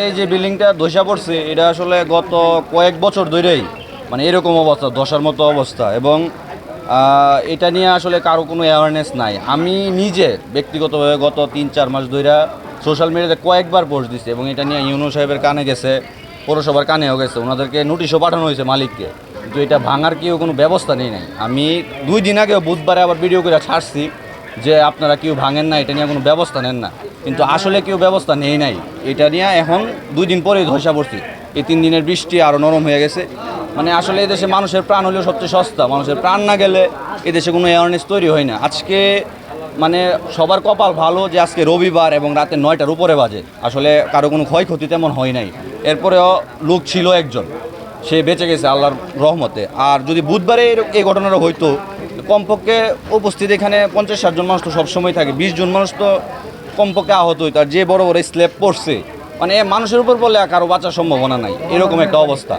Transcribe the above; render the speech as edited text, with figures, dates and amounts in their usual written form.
এই যে বিল্ডিংটা ধসা পড়ছে এটা আসলে গত কয়েক বছর ধরেই মানে এরকম অবস্থা, ধসার মতো অবস্থা, এবং এটা নিয়ে আসলে কারো কোনো অ্যাওয়ারনেস নাই। আমি নিজে ব্যক্তিগতভাবে গত 3-4 মাস ধরে সোশ্যাল মিডিয়াতে কয়েকবার পোস্ট দিচ্ছি, এবং এটা নিয়ে ইউনো সাহেবের কানে গেছে, পৌরসভার কানেও গেছে, ওনাদেরকে নোটিশও পাঠানো হয়েছে মালিককে, কিন্তু এটা ভাঙার কেউ কোনো ব্যবস্থা নেই নাই। আমি 2 দিন আগেও বুধবারে আবার ভিডিও করে ছাড়ছি যে আপনারা কেউ ভাঙেন না, এটা নিয়ে কোনো ব্যবস্থা নেন না, কিন্তু আসলে কেউ ব্যবস্থা নেই নাই। এটা নিয়ে এখন 2 দিন পরেই ধসা পড়ছি। এই 3 দিনের বৃষ্টি আরও নরম হয়ে গেছে। মানে আসলে এদেশে মানুষের প্রাণ হলেও সবচেয়ে সস্তা, মানুষের প্রাণ না গেলে এদেশে কোনো অ্যাওয়ারনেস তৈরি হয় না। আজকে মানে সবার কপাল ভালো যে আজকে রবিবার এবং রাতে 9টার উপরে বাজে, আসলে কারো কোনো ক্ষয়ক্ষতি তেমন হয় নাই। এরপরেও লোক ছিল একজন, সে বেঁচে গেছে আল্লাহর রহমতে। আর যদি বুধবারে এই ঘটনাটা হইতো, কমপক্ষে উপস্থিত এখানে 50-60 জন মানুষ তো সবসময় থাকে, 20 জন মানুষ তো কমপক্ষে আহত হইতো। আর যে বড় বড় স্ল্যাব পড়ছে, মানে মানুষের উপর বলে কারো বাঁচার সম্ভাবনা নাই, এরকম একটা অবস্থা।